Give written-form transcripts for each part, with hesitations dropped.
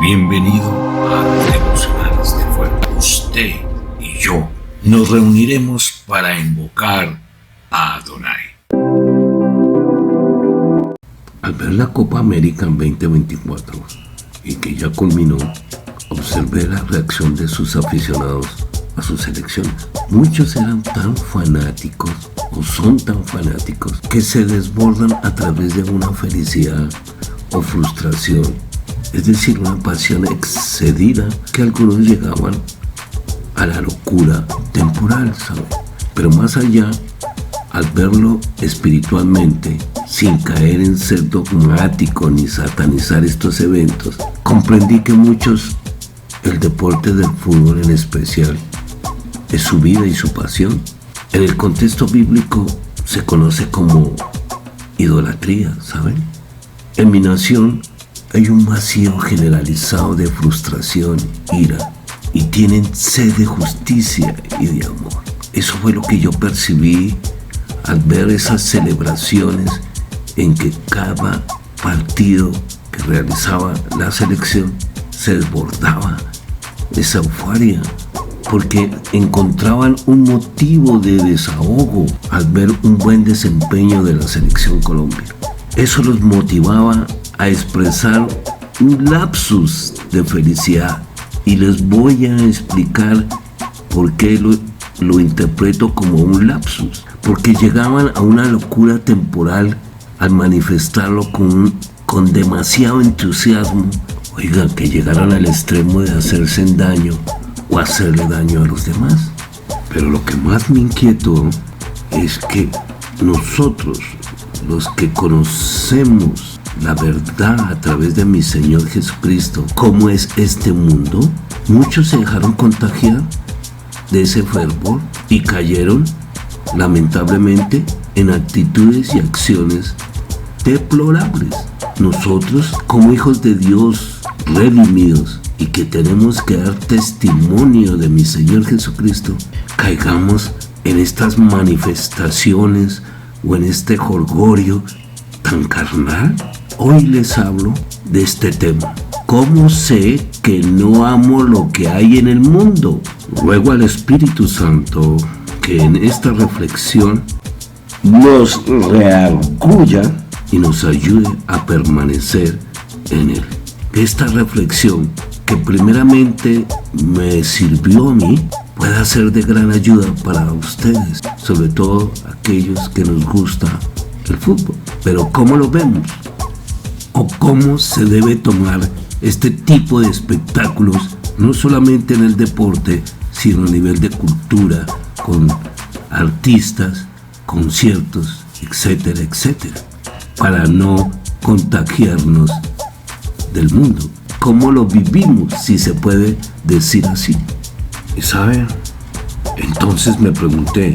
Bienvenido a los devocionales de Fuerte. Usted y yo nos reuniremos para invocar a Adonai. Al ver la Copa América en 2024 y que ya culminó, observé la reacción de sus aficionados a sus selecciones. Muchos eran tan fanáticos o son tan fanáticos que se desbordan a través de una felicidad o frustración, es decir, una pasión excedida que algunos llegaban a la locura temporal, ¿sabe? Pero más allá, al verlo espiritualmente, sin caer en ser dogmático ni satanizar estos eventos, comprendí que muchos, el deporte del fútbol en especial, es su vida y su pasión. En el contexto bíblico se conoce como idolatría, ¿saben? En mi nación hay un vacío generalizado de frustración, ira, y tienen sed de justicia y de amor. Eso fue lo que yo percibí al ver esas celebraciones en que cada partido que realizaba la selección se desbordaba esa euforia, porque encontraban un motivo de desahogo al ver un buen desempeño de la selección Colombia. Eso los motivaba a expresar un lapsus de felicidad, y les voy a explicar por qué lo interpreto como un lapsus. Porque llegaban a una locura temporal al manifestarlo con demasiado entusiasmo. Oigan, que llegaran al extremo de hacerse daño o hacerle daño a los demás. Pero lo que más me inquietó es que nosotros, los que conocemos la verdad a través de mi Señor Jesucristo, cómo es este mundo, muchos se dejaron contagiar de ese fervor y cayeron, lamentablemente, en actitudes y acciones deplorables. Nosotros, como hijos de Dios redimidos y que tenemos que dar testimonio de mi Señor Jesucristo, caigamos en estas manifestaciones o en este jolgorio tan carnal. Hoy les hablo de este tema. ¿Cómo sé que no amo lo que hay en el mundo? Ruego al Espíritu Santo que en esta reflexión nos reargulla y nos ayude a permanecer en él. Esta reflexión, que primeramente me sirvió a mí, pueda ser de gran ayuda para ustedes, sobre todo aquellos que nos gusta el fútbol. Pero ¿cómo lo vemos? ¿O cómo se debe tomar este tipo de espectáculos, no solamente en el deporte, sino a nivel de cultura, con artistas, conciertos, etcétera, etcétera, para no contagiarnos del mundo? ¿Cómo lo vivimos, si se puede decir así? Y saben, entonces me pregunté,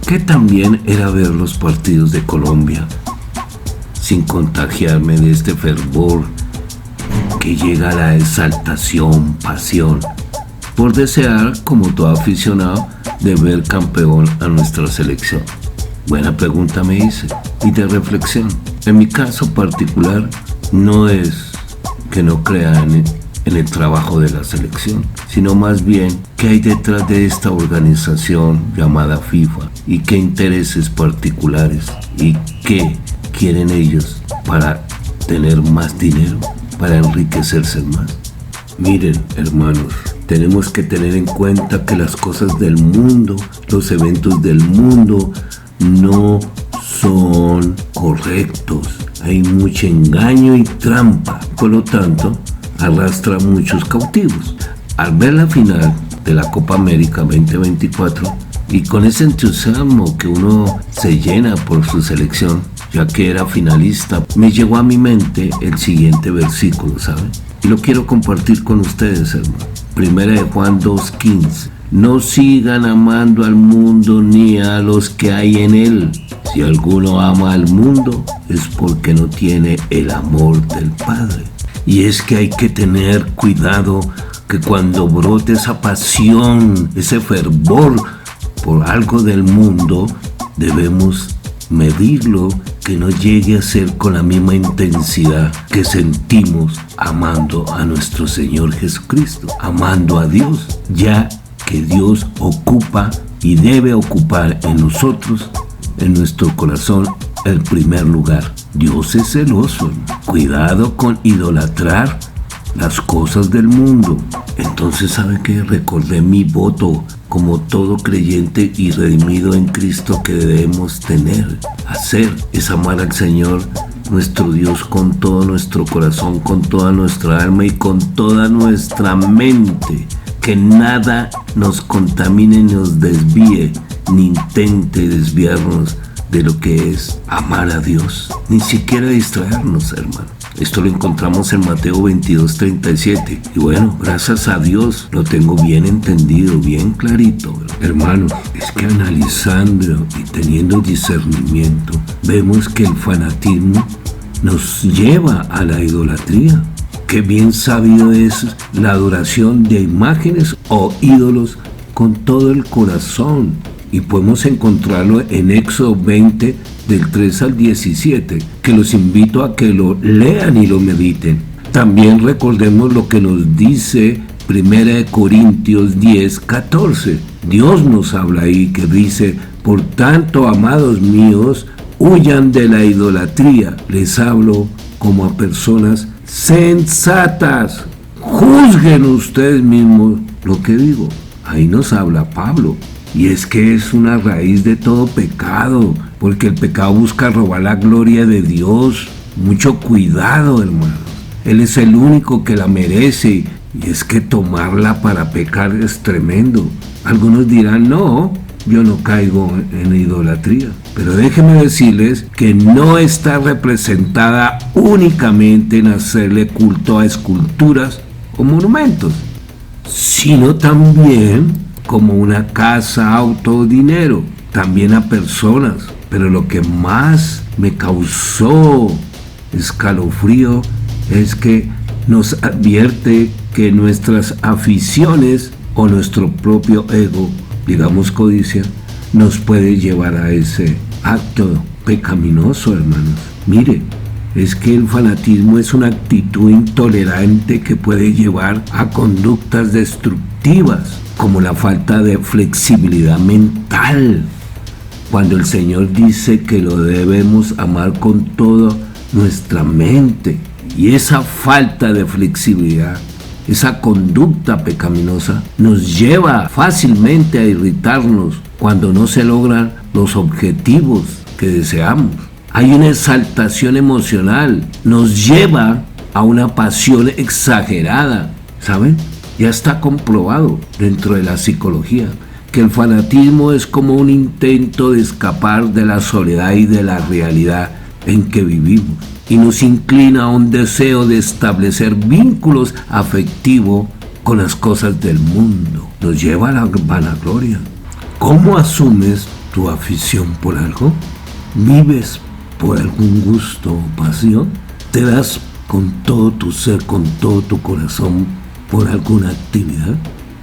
¿qué también era ver los partidos de Colombia sin contagiarme de este fervor que llega a la exaltación, pasión, por desear, como todo aficionado, de ver campeón a nuestra selección? Buena pregunta me hice, y de reflexión. En mi caso particular, no es que no crea en el trabajo de la selección, sino más bien qué hay detrás de esta organización llamada FIFA y qué intereses particulares y qué quieren ellos para tener más dinero, para enriquecerse más. Miren, hermanos, tenemos que tener en cuenta que las cosas del mundo, los eventos del mundo, no son correctos. Hay mucho engaño y trampa, por lo tanto, arrastra a muchos cautivos. Al ver la final de la Copa América 2024 y con ese entusiasmo que uno se llena por su selección, ya que era finalista, me llegó a mi mente el siguiente versículo, ¿saben? Y lo quiero compartir con ustedes, hermano. Primera de Juan 2:15. No sigan amando al mundo ni a los que hay en él. Si alguno ama al mundo, es porque no tiene el amor del Padre. Y es que hay que tener cuidado que cuando brote esa pasión, ese fervor por algo del mundo, debemos medirlo que no llegue a ser con la misma intensidad que sentimos amando a nuestro Señor Jesucristo, amando a Dios, ya que Dios ocupa y debe ocupar en nosotros, en nuestro corazón, el primer lugar. Dios es celoso, hermano. Cuidado con idolatrar las cosas del mundo. Entonces, ¿sabe qué? Recordé mi voto como todo creyente y redimido en Cristo que debemos hacer, es amar al Señor nuestro Dios con todo nuestro corazón, con toda nuestra alma y con toda nuestra mente. Que nada nos contamine, nos desvíe, ni intente desviarnos de lo que es amar a Dios. Ni siquiera distraernos, hermano. Esto lo encontramos en Mateo 22:37. Y bueno, gracias a Dios lo tengo bien entendido, bien clarito. Hermano, es que analizando y teniendo discernimiento, vemos que el fanatismo nos lleva a la idolatría. Qué bien sabido es la adoración de imágenes o ídolos con todo el corazón. Y podemos encontrarlo en Éxodo 20, del 3 al 17, que los invito a que lo lean y lo mediten. También recordemos lo que nos dice 1 Corintios 10, 14. Dios nos habla ahí que dice: por tanto, amados míos, huyan de la idolatría. Les hablo como a personas sensatas. Juzguen ustedes mismos lo que digo. Ahí nos habla Pablo. Y es que es una raíz de todo pecado, porque el pecado busca robar la gloria de Dios. Mucho cuidado, hermanos. Él es el único que la merece, y es que tomarla para pecar es tremendo. Algunos dirán: no, yo no caigo en idolatría. Pero déjenme decirles que no está representada únicamente en hacerle culto a esculturas o monumentos, sino también como una casa, auto o dinero, también a personas. Pero lo que más me causó escalofrío es que nos advierte que nuestras aficiones o nuestro propio ego, digamos codicia, nos puede llevar a ese acto pecaminoso, hermanos. Mire, es que el fanatismo es una actitud intolerante que puede llevar a conductas destructivas, como la falta de flexibilidad mental, cuando el Señor dice que lo debemos amar con toda nuestra mente. Y esa falta de flexibilidad, esa conducta pecaminosa, nos lleva fácilmente a irritarnos cuando no se logran los objetivos que deseamos. Hay una exaltación emocional, nos lleva a una pasión exagerada, ¿saben? Ya está comprobado dentro de la psicología que el fanatismo es como un intento de escapar de la soledad y de la realidad en que vivimos, y nos inclina a un deseo de establecer vínculos afectivos con las cosas del mundo. Nos lleva a la vanagloria. ¿Cómo asumes tu afición por algo? ¿Vives por algún gusto o pasión? ¿Te das con todo tu ser, con todo tu corazón por alguna actividad?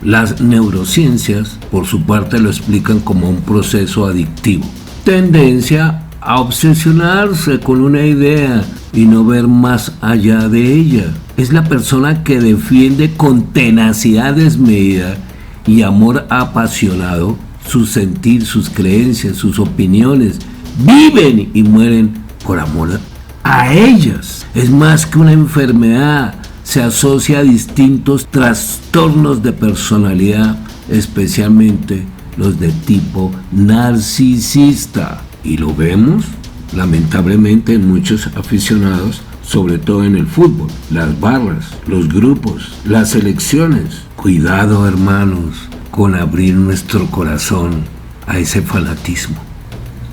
Las neurociencias, por su parte, lo explican como un proceso adictivo. Tendencia a obsesionarse con una idea y no ver más allá de ella. Es la persona que defiende con tenacidad desmedida y amor apasionado su sentir, sus creencias, sus opiniones. Viven y mueren por amor a ellas. Es más que una enfermedad. Se asocia a distintos trastornos de personalidad, especialmente los de tipo narcisista. Y lo vemos, lamentablemente, en muchos aficionados, sobre todo en el fútbol, las barras, los grupos, las selecciones. Cuidado, hermanos, con abrir nuestro corazón a ese fanatismo.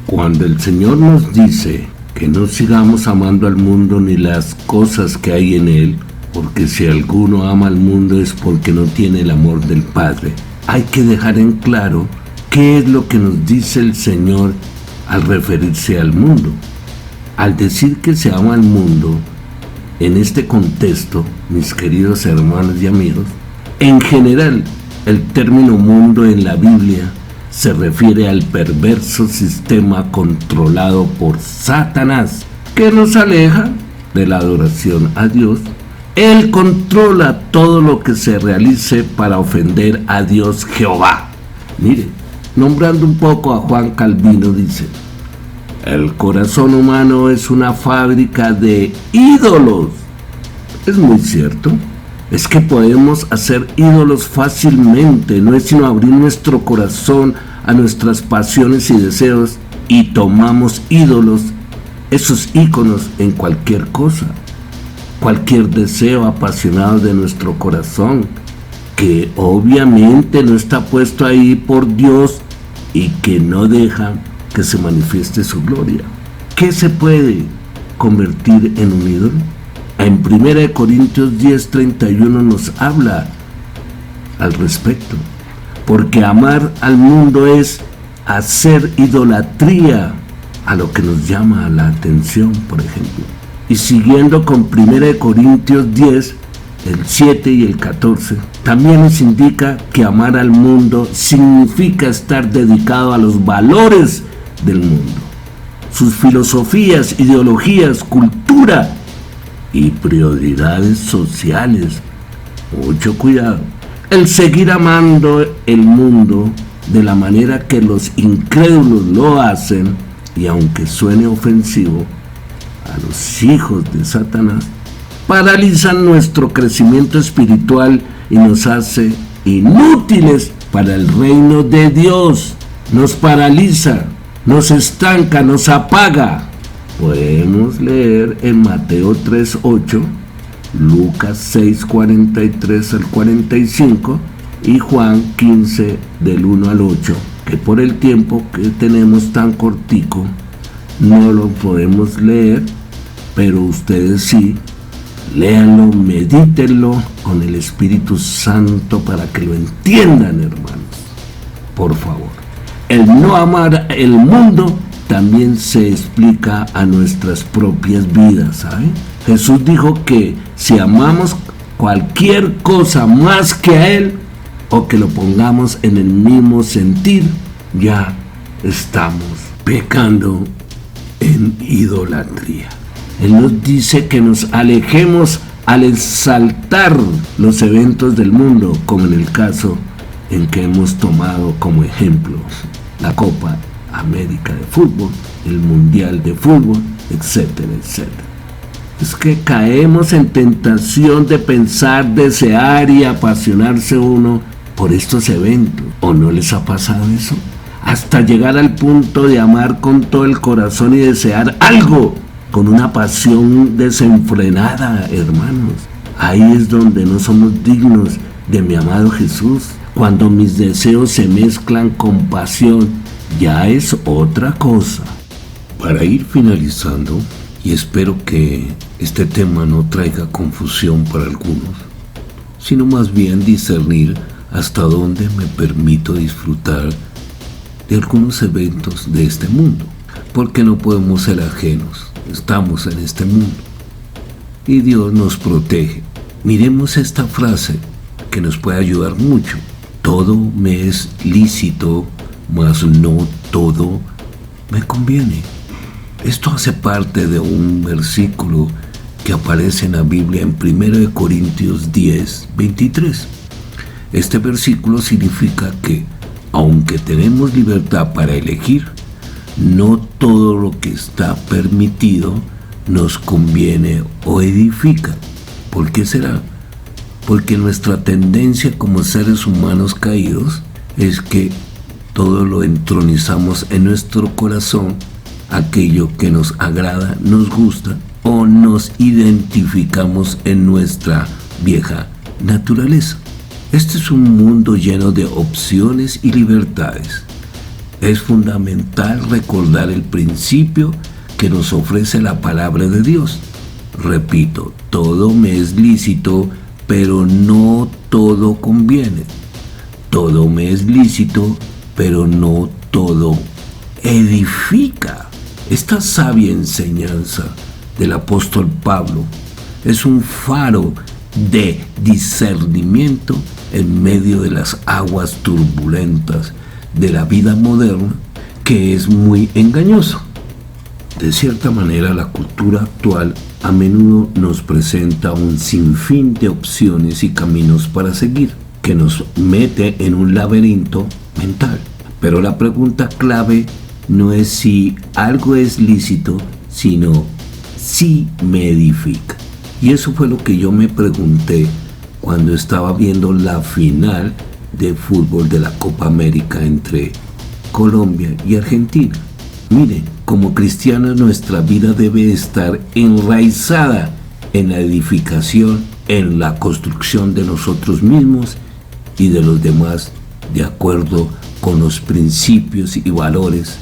Cuando el Señor nos dice que no sigamos amando al mundo ni las cosas que hay en él, porque si alguno ama al mundo es porque no tiene el amor del Padre. Hay que dejar en claro qué es lo que nos dice el Señor al referirse al mundo. Al decir que se ama al mundo, en este contexto, mis queridos hermanos y amigos, en general, el término mundo en la Biblia se refiere al perverso sistema controlado por Satanás, que nos aleja de la adoración a Dios. Él controla todo lo que se realice para ofender a Dios Jehová. Mire, nombrando un poco a Juan Calvino, dice: el corazón humano es una fábrica de ídolos. Es muy cierto. Es que podemos hacer ídolos fácilmente. No es sino abrir nuestro corazón a nuestras pasiones y deseos y tomamos ídolos, esos íconos, en cualquier cosa, cualquier deseo apasionado de nuestro corazón, que obviamente no está puesto ahí por Dios y que no deja que se manifieste su gloria. ¿Qué se puede convertir en un ídolo? En 1 Corintios 10:31 nos habla al respecto. Porque amar al mundo es hacer idolatría a lo que nos llama la atención, por ejemplo. Y siguiendo con 1 Corintios 10, el 7 y el 14, también nos indica que amar al mundo significa estar dedicado a los valores del mundo, sus filosofías, ideologías, cultura y prioridades sociales. Mucho cuidado. El seguir amando el mundo de la manera que los incrédulos lo hacen, y aunque suene ofensivo a los hijos de Satanás, paralizan nuestro crecimiento espiritual y nos hace inútiles para el reino de Dios. Nos paraliza, nos estanca, nos apaga. Podemos leer en Mateo 3:8, Lucas 6:43 al 45 y Juan 15 del 1 al 8, que por el tiempo que tenemos tan cortico no lo podemos leer, pero ustedes sí, léanlo, medítenlo con el Espíritu Santo para que lo entiendan, hermanos. Por favor, el no amar el mundo también se explica a nuestras propias vidas, ¿sabe? Jesús dijo que si amamos cualquier cosa más que a Él, o que lo pongamos en el mismo sentir, ya estamos pecando en idolatría. Él nos dice que nos alejemos al exaltar los eventos del mundo, como en el caso en que hemos tomado como ejemplo la Copa América de fútbol, el Mundial de fútbol, etcétera, etcétera. Es que caemos en tentación de pensar, desear y apasionarse uno por estos eventos. ¿O no les ha pasado eso? Hasta llegar al punto de amar con todo el corazón y desear algo con una pasión desenfrenada, hermanos. Ahí es donde no somos dignos de mi amado Jesús. Cuando mis deseos se mezclan con pasión, ya es otra cosa. Para ir finalizando, y espero que este tema no traiga confusión para algunos, sino más bien discernir hasta dónde me permito disfrutar de algunos eventos de este mundo, porque no podemos ser ajenos, estamos en este mundo y Dios nos protege. Miremos esta frase que nos puede ayudar mucho: todo me es lícito, mas no todo me conviene. Esto hace parte de un versículo que aparece en la Biblia en 1 Corintios 10:23. Este versículo significa que, aunque tenemos libertad para elegir, no todo lo que está permitido nos conviene o edifica. ¿Por qué será? Porque nuestra tendencia como seres humanos caídos es que todo lo entronizamos en nuestro corazón, aquello que nos agrada, nos gusta o nos identificamos en nuestra vieja naturaleza. Este es un mundo lleno de opciones y libertades. Es fundamental recordar el principio que nos ofrece la palabra de Dios. Repito, todo me es lícito, pero no todo conviene. Todo me es lícito, pero no todo edifica. Esta sabia enseñanza del apóstol Pablo es un faro de discernimiento en medio de las aguas turbulentas de la vida moderna que es muy engañoso. De cierta manera, la cultura actual a menudo nos presenta un sinfín de opciones y caminos para seguir, que nos mete en un laberinto mental. Pero la pregunta clave no es si algo es lícito, sino si me edifica. Y eso fue lo que yo me pregunté cuando estaba viendo la final de fútbol de la Copa América entre Colombia y Argentina. Miren, como cristianos nuestra vida debe estar enraizada en la edificación, en la construcción de nosotros mismos y de los demás, de acuerdo con los principios y valores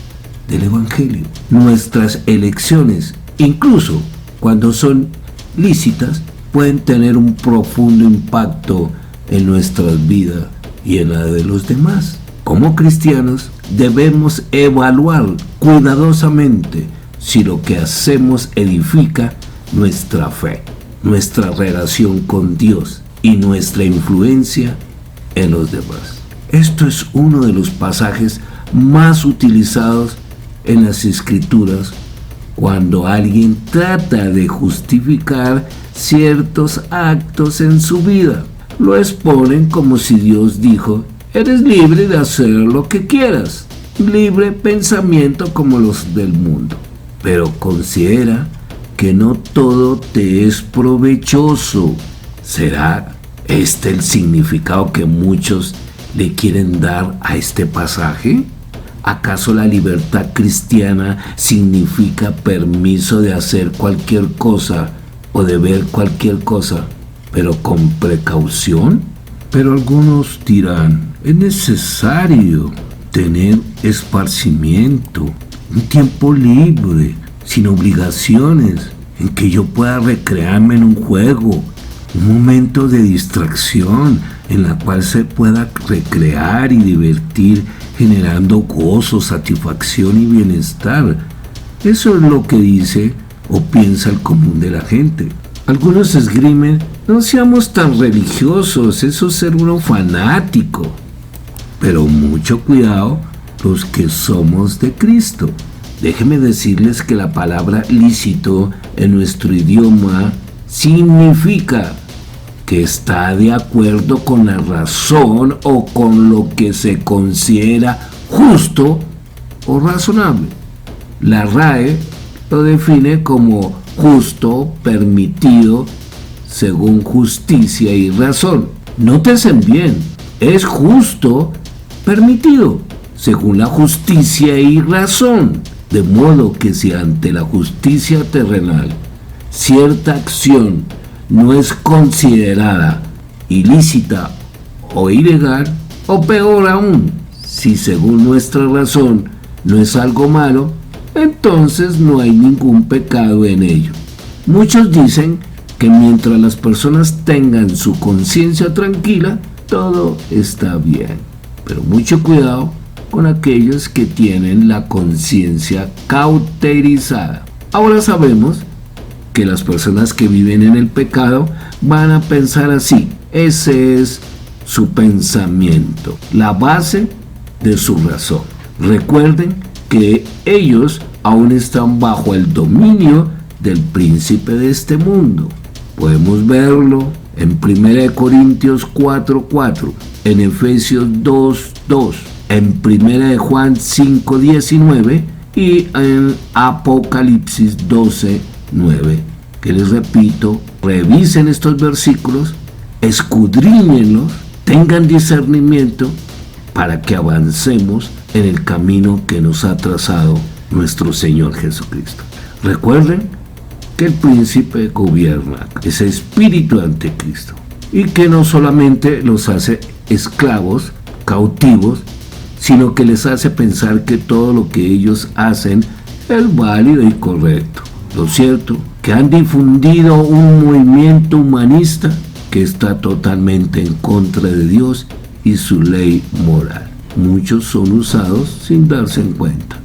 del Evangelio. Nuestras elecciones, incluso cuando son lícitas, pueden tener un profundo impacto en nuestras vidas y en la de los demás. Como cristianos debemos evaluar cuidadosamente si lo que hacemos edifica nuestra fe, nuestra relación con Dios y nuestra influencia en los demás. Esto es uno de los pasajes más utilizados en las Escrituras cuando alguien trata de justificar ciertos actos en su vida. Lo exponen como si Dios dijo: eres libre de hacer lo que quieras, libre pensamiento como los del mundo, pero considera que no todo te es provechoso. ¿Será este el significado que muchos le quieren dar a este pasaje? ¿Acaso la libertad cristiana significa permiso de hacer cualquier cosa o de ver cualquier cosa, pero con precaución? Pero algunos dirán: es necesario tener esparcimiento, un tiempo libre, sin obligaciones, en que yo pueda recrearme en un juego, un momento de distracción en la cual se pueda recrear y divertir, generando gozo, satisfacción y bienestar. Eso es lo que dice o piensa el común de la gente. Algunos esgrimen: no seamos tan religiosos, eso es ser uno fanático. Pero mucho cuidado los que somos de Cristo. Déjenme decirles que la palabra lícito en nuestro idioma significa que está de acuerdo con la razón o con lo que se considera justo o razonable. La RAE lo define como justo, permitido, según justicia y razón. Nótense bien, es justo, permitido, según la justicia y razón. De modo que si ante la justicia terrenal cierta acción no es considerada ilícita o ilegal, o peor aún, si según nuestra razón no es algo malo, entonces no hay ningún pecado en ello. Muchos dicen que mientras las personas tengan su conciencia tranquila, todo está bien. Pero mucho cuidado con aquellos que tienen la conciencia cauterizada. Ahora sabemos que las personas que viven en el pecado van a pensar así. Ese es su pensamiento, la base de su razón. Recuerden que ellos aún están bajo el dominio del príncipe de este mundo. Podemos verlo en 1 Corintios 4:4, en Efesios 2:2, en 1 Juan 5:19 y en Apocalipsis 12:9, que les repito, revisen estos versículos, escudriñenlos, tengan discernimiento para que avancemos en el camino que nos ha trazado nuestro Señor Jesucristo. Recuerden que el príncipe gobierna, ese espíritu anticristo, y que no solamente los hace esclavos, cautivos, sino que les hace pensar que todo lo que ellos hacen es válido y correcto. Lo cierto, que han difundido un movimiento humanista que está totalmente en contra de Dios y su ley moral. Muchos son usados sin darse en cuenta.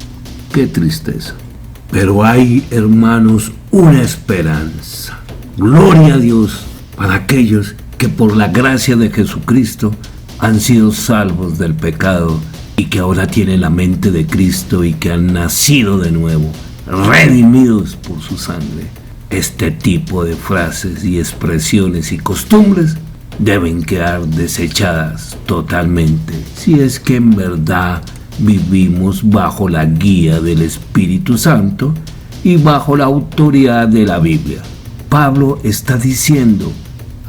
¡Qué tristeza! Pero hay, hermanos, una esperanza. Gloria a Dios para aquellos que por la gracia de Jesucristo han sido salvos del pecado y que ahora tienen la mente de Cristo y que han nacido de nuevo, redimidos por su sangre. Este tipo de frases y expresiones y costumbres deben quedar desechadas totalmente si es que en verdad vivimos bajo la guía del Espíritu Santo y bajo la autoridad de la Biblia. Pablo está diciendo,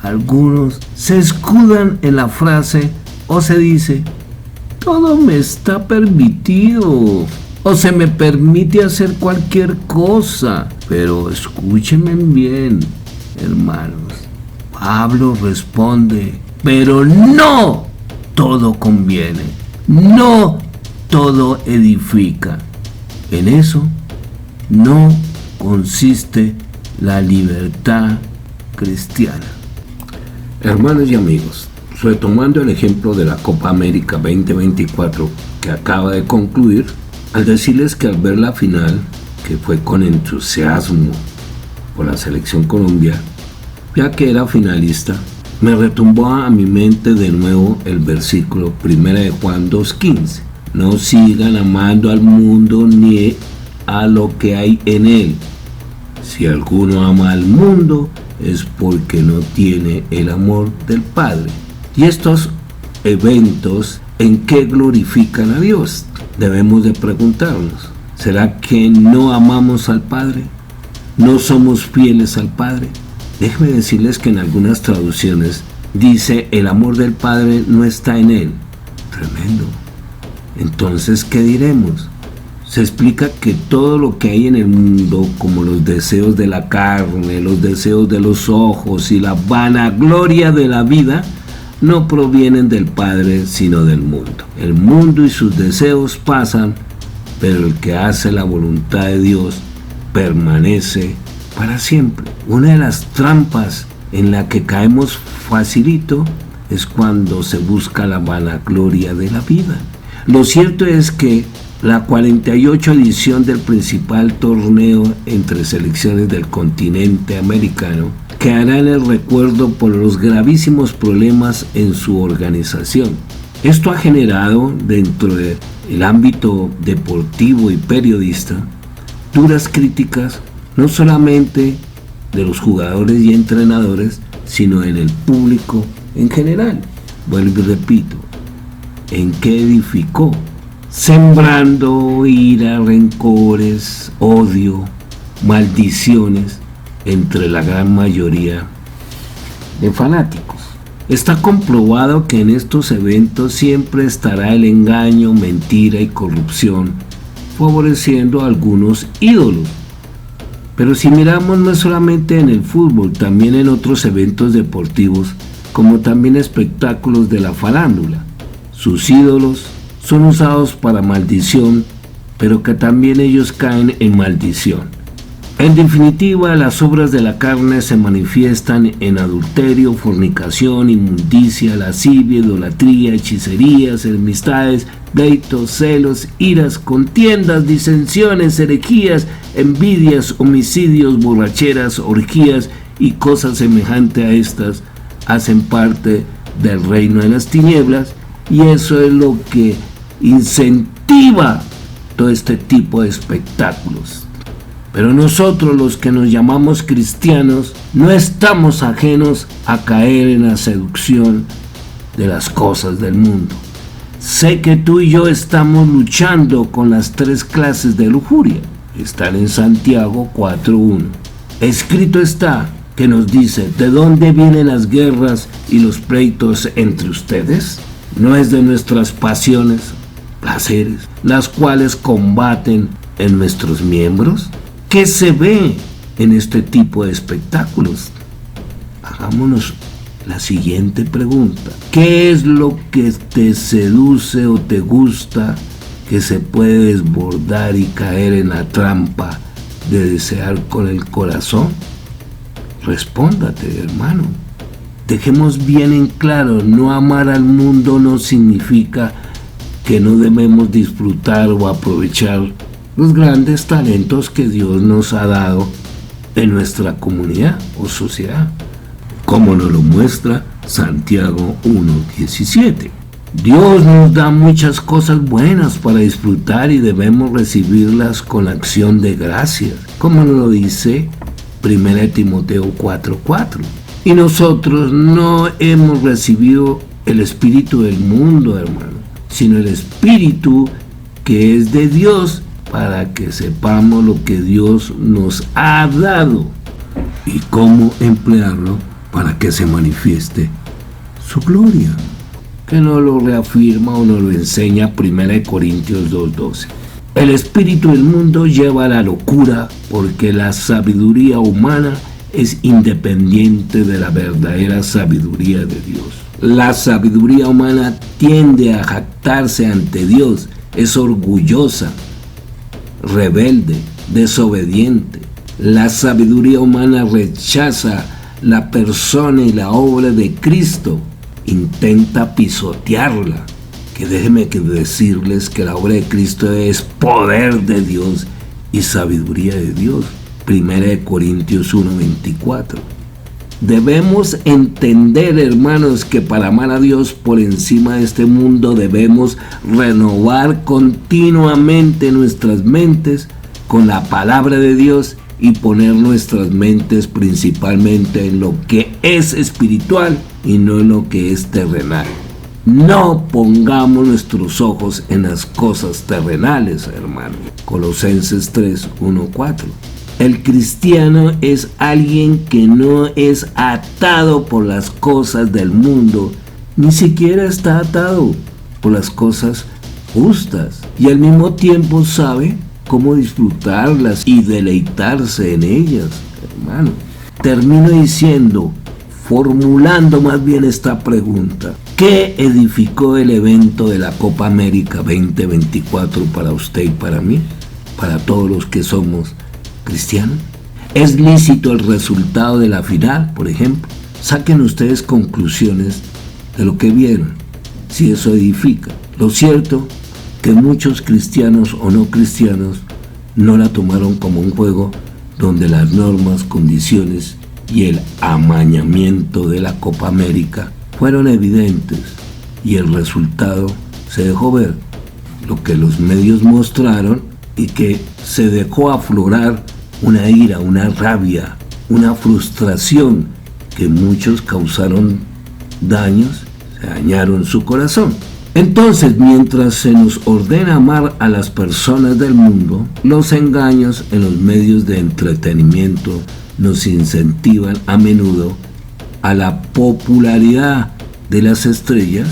algunos se escudan en la frase o se dice, todo me está permitido o se me permite hacer cualquier cosa. Pero escúchenme bien, hermanos. Pablo responde, pero no todo conviene, no todo edifica. En eso no consiste la libertad cristiana. Hermanos y amigos, retomando el ejemplo de la Copa América 2024 que acaba de concluir, al decirles que al ver la final, que fue con entusiasmo por la selección Colombia, ya que era finalista, me retumbó a mi mente de nuevo el versículo 1 de Juan 2:15. No sigan amando al mundo ni a lo que hay en él. Si alguno ama al mundo es porque no tiene el amor del Padre. Y estos eventos, ¿en qué glorifican a Dios? Debemos de preguntarnos, ¿será que no amamos al Padre? ¿No somos fieles al Padre? Déjenme decirles que en algunas traducciones dice el amor del Padre no está en él. Tremendo. Entonces, ¿qué diremos? Se explica que todo lo que hay en el mundo, como los deseos de la carne, los deseos de los ojos y la vanagloria de la vida, no provienen del Padre, sino del mundo. El mundo y sus deseos pasan, pero el que hace la voluntad de Dios permanece para siempre. Una de las trampas en la que caemos facilito es cuando se busca la vanagloria de la vida. Lo cierto es que la 48 edición del principal torneo entre selecciones del continente americano quedará en el recuerdo por los gravísimos problemas en su organización. Esto ha generado dentro del ámbito deportivo y periodista duras críticas no solamente de los jugadores y entrenadores, sino en el público en general. Vuelvo y repito, ¿en qué edificó? Sembrando ira, rencores, odio, maldiciones entre la gran mayoría de fanáticos. Está comprobado que en estos eventos siempre estará el engaño, mentira y corrupción, favoreciendo a algunos ídolos. Pero si miramos no solamente en el fútbol, también en otros eventos deportivos, como también espectáculos de la farándula. Sus ídolos son usados para maldición, pero que también ellos caen en maldición. En definitiva, las obras de la carne se manifiestan en adulterio, fornicación, inmundicia, lascivia, idolatría, hechicerías, enemistades, pleitos, celos, iras, contiendas, disensiones, herejías, envidias, homicidios, borracheras, orgías y cosas semejantes a estas hacen parte del reino de las tinieblas, y eso es lo que incentiva todo este tipo de espectáculos. Pero nosotros, los que nos llamamos cristianos, no estamos ajenos a caer en la seducción de las cosas del mundo. Sé que tú y yo estamos luchando con las 3 clases de lujuria. Están en Santiago 4:1. Escrito está, que nos dice, ¿de dónde vienen las guerras y los pleitos entre ustedes? ¿No es de nuestras pasiones, placeres, las cuales combaten en nuestros miembros? ¿Qué se ve en este tipo de espectáculos? Hagámonos la siguiente pregunta. ¿Qué es lo que te seduce o te gusta que se puede desbordar y caer en la trampa de desear con el corazón? Respóndate, hermano. Dejemos bien en claro, no amar al mundo no significa que no debemos disfrutar o aprovechar los grandes talentos que Dios nos ha dado en nuestra comunidad o sociedad, como nos lo muestra Santiago 1:17. Dios nos da muchas cosas buenas para disfrutar y debemos recibirlas con acción de gracias, como nos lo dice 1 Timoteo 4:4. Y nosotros no hemos recibido el espíritu del mundo, hermano, sino el espíritu que es de Dios, para que sepamos lo que Dios nos ha dado y cómo emplearlo para que se manifieste su gloria, que nos lo reafirma o nos lo enseña 1 Corintios 2:12. El espíritu del mundo lleva a la locura, porque la sabiduría humana es independiente de la verdadera sabiduría de Dios. La sabiduría humana tiende a jactarse ante Dios, es orgullosa, rebelde, desobediente. La sabiduría humana rechaza la persona y la obra de Cristo, intenta pisotearla. Que déjenme decirles que la obra de Cristo es poder de Dios y sabiduría de Dios. 1 Corintios 1:24. Debemos entender, hermanos, que para amar a Dios por encima de este mundo debemos renovar continuamente nuestras mentes con la palabra de Dios y poner nuestras mentes principalmente en lo que es espiritual y no en lo que es terrenal. No pongamos nuestros ojos en las cosas terrenales, hermano. Colosenses 3:1-4. El cristiano es alguien que no es atado por las cosas del mundo, ni siquiera está atado por las cosas justas, y al mismo tiempo sabe cómo disfrutarlas y deleitarse en ellas, hermano. Termino diciendo, formulando más bien esta pregunta: ¿qué edificó el evento de la Copa América 2024 para usted y para mí? Para todos los que somos cristianos. ¿Es lícito el resultado de la final, por ejemplo? Saquen ustedes conclusiones de lo que vieron, si eso edifica. Lo cierto que muchos cristianos o no cristianos no la tomaron como un juego donde las normas, condiciones y el amañamiento de la Copa América fueron evidentes y el resultado se dejó ver. Lo que los medios mostraron y que se dejó aflorar una ira, una rabia, una frustración que muchos causaron daños, se dañaron su corazón. Entonces, mientras se nos ordena amar a las personas del mundo, los engaños en los medios de entretenimiento nos incentivan a menudo a la popularidad de las estrellas.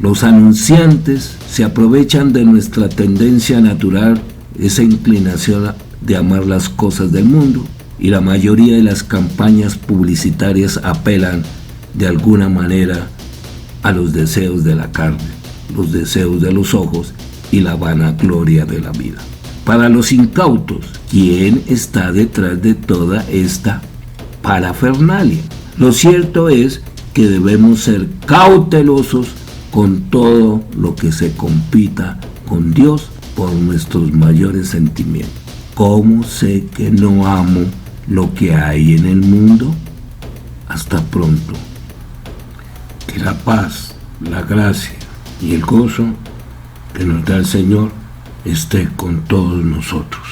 Los anunciantes se aprovechan de nuestra tendencia natural, esa inclinación de amar las cosas del mundo, y la mayoría de las campañas publicitarias apelan de alguna manera a los deseos de la carne, los deseos de los ojos y la vanagloria de la vida. Para los incautos, ¿quién está detrás de toda esta parafernalia? Lo cierto es que debemos ser cautelosos con todo lo que se compita con Dios por nuestros mayores sentimientos. ¿Cómo sé que no amo lo que hay en el mundo? Hasta pronto. Que la paz, la gracia y el gozo que nos da el Señor esté con todos nosotros.